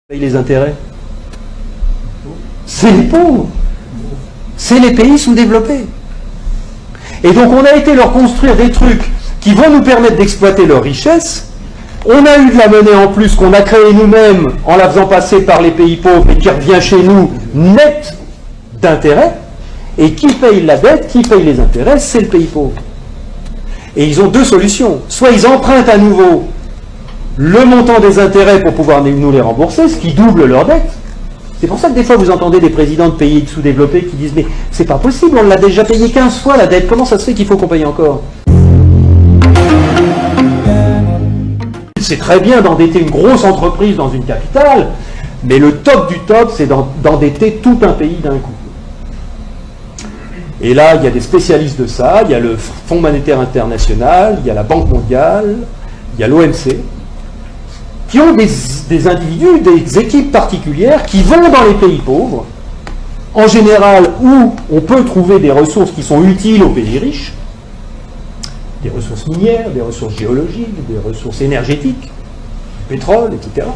paye les intérêts? C'est les pauvres. C'est les pays sous-développés. Et donc on a été leur construire des trucs qui vont nous permettre d'exploiter leurs richesses. On a eu de la monnaie en plus qu'on a créée nous-mêmes en la faisant passer par les pays pauvres et qui revient chez nous net d'intérêts. Et qui paye la dette, qui paye les intérêts, c'est le pays pauvre. Et ils ont deux solutions. Soit ils empruntent à nouveau le montant des intérêts pour pouvoir nous les rembourser, ce qui double leur dette. C'est pour ça que des fois vous entendez des présidents de pays sous-développés qui disent « Mais c'est pas possible, on l'a déjà payé 15 fois la dette, comment ça se fait qu'il faut qu'on paye encore ?» C'est très bien d'endetter une grosse entreprise dans une capitale, mais le top du top, c'est d'endetter tout un pays d'un coup. Et là, il y a des spécialistes de ça, il y a le Fonds monétaire international, il y a la Banque mondiale, il y a l'OMC, qui ont des individus, des équipes particulières qui vont dans les pays pauvres, en général où on peut trouver des ressources qui sont utiles aux pays riches, des ressources minières, des ressources géologiques, des ressources énergétiques, du pétrole, etc.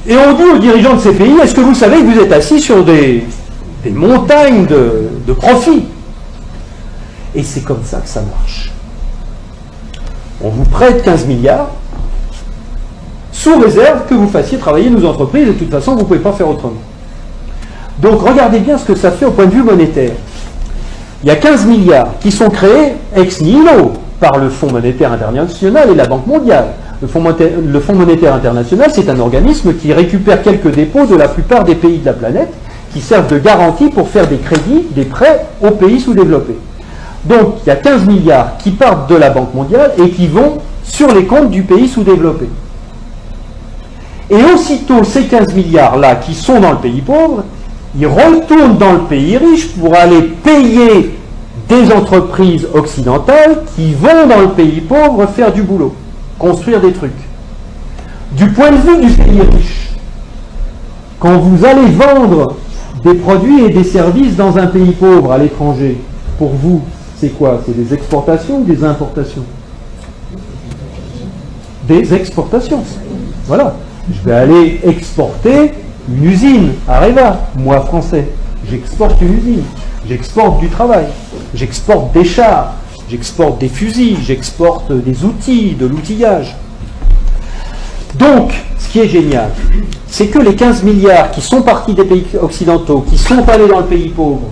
Et on dit aux dirigeants de ces pays, est-ce que vous savez que vous êtes assis sur des montagnes de profits? Et c'est comme ça que ça marche. On vous prête 15 milliards, sous réserve que vous fassiez travailler nos entreprises, et de toute façon, vous ne pouvez pas faire autrement. Donc, regardez bien ce que ça fait au point de vue monétaire. Il y a 15 milliards qui sont créés ex nihilo par le Fonds monétaire international et la Banque mondiale. Le Fonds monétaire international, c'est un organisme qui récupère quelques dépôts de la plupart des pays de la planète, qui servent de garantie pour faire des crédits, des prêts aux pays sous-développés. Donc, il y a 15 milliards qui partent de la Banque mondiale et qui vont sur les comptes du pays sous-développé. Et aussitôt, ces 15 milliards-là qui sont dans le pays pauvre, ils retournent dans le pays riche pour aller payer des entreprises occidentales qui vont dans le pays pauvre faire du boulot, construire des trucs. Du point de vue du pays riche, quand vous allez vendre des produits et des services dans un pays pauvre à l'étranger, pour vous, c'est quoi? C'est des exportations ou des importations? Des exportations. Voilà. Je vais aller exporter une usine, Areva, moi français. J'exporte une usine, j'exporte du travail, j'exporte des chars, j'exporte des fusils, j'exporte des outils, de l'outillage. Donc, ce qui est génial, c'est que les 15 milliards qui sont partis des pays occidentaux, qui sont allés dans le pays pauvre,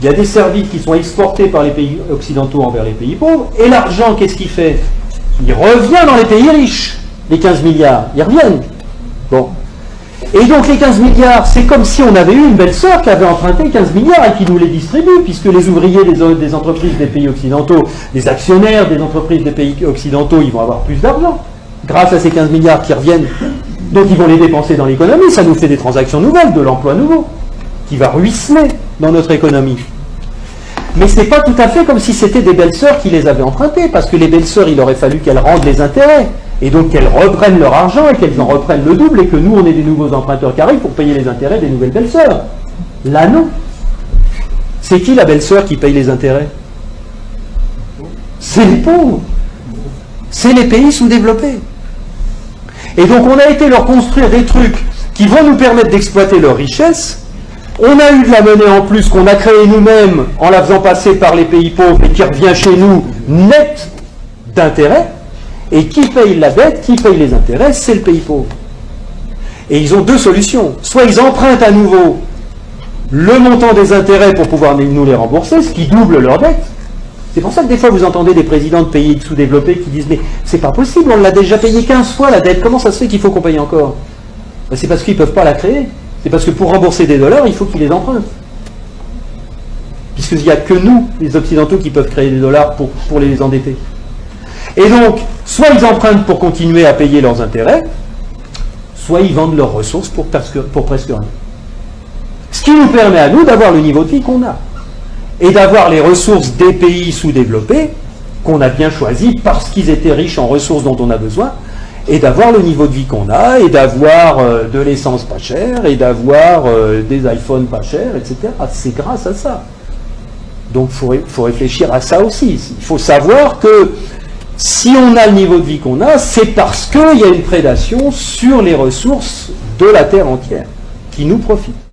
il y a des services qui sont exportés par les pays occidentaux envers les pays pauvres, et l'argent, qu'est-ce qu'il fait? Il revient dans les pays riches. Les 15 milliards, ils reviennent. Bon. Et donc les 15 milliards, c'est comme si on avait eu une belle-sœur qui avait emprunté 15 milliards et qui nous les distribue, puisque les ouvriers des entreprises des pays occidentaux, les actionnaires des entreprises des pays occidentaux, ils vont avoir plus d'argent, grâce à ces 15 milliards qui reviennent. Donc ils vont les dépenser dans l'économie, ça nous fait des transactions nouvelles, de l'emploi nouveau, qui va ruisseler dans notre économie. Mais c'est pas tout à fait comme si c'était des belles-sœurs qui les avaient empruntées, parce que les belles-sœurs, il aurait fallu qu'elles rendent les intérêts. Et donc qu'elles reprennent leur argent et qu'elles en reprennent le double et que nous, on ait des nouveaux emprunteurs qui arrivent pour payer les intérêts des nouvelles belles-sœurs. Là, non. C'est qui la belle-sœur qui paye les intérêts? C'est les pauvres. C'est les pays sous-développés. Et donc on a été leur construire des trucs qui vont nous permettre d'exploiter leurs richesses. On a eu de la monnaie en plus qu'on a créée nous-mêmes en la faisant passer par les pays pauvres et qui revient chez nous net d'intérêts. Et qui paye la dette, qui paye les intérêts, c'est le pays pauvre. Et ils ont deux solutions. Soit ils empruntent à nouveau le montant des intérêts pour pouvoir nous les rembourser, ce qui double leur dette. C'est pour ça que des fois vous entendez des présidents de pays sous-développés qui disent « Mais c'est pas possible, on l'a déjà payé 15 fois la dette, comment ça se fait qu'il faut qu'on paye encore ?» C'est parce qu'ils ne peuvent pas la créer. C'est parce que pour rembourser des dollars, il faut qu'ils les empruntent. Puisqu'il n'y a que nous, les Occidentaux, qui peuvent créer des dollars pour les endetter. Et donc, soit ils empruntent pour continuer à payer leurs intérêts, soit ils vendent leurs ressources pour presque rien. Ce qui nous permet à nous d'avoir le niveau de vie qu'on a. Et d'avoir les ressources des pays sous-développés, qu'on a bien choisis parce qu'ils étaient riches en ressources dont on a besoin, et d'avoir le niveau de vie qu'on a, et d'avoir de l'essence pas chère, et d'avoir des iPhones pas chers, etc. C'est grâce à ça. Donc il faut réfléchir à ça aussi. Il faut savoir que Si on a le niveau de vie qu'on a, c'est parce qu'il y a une prédation sur les ressources de la Terre entière qui nous profitent.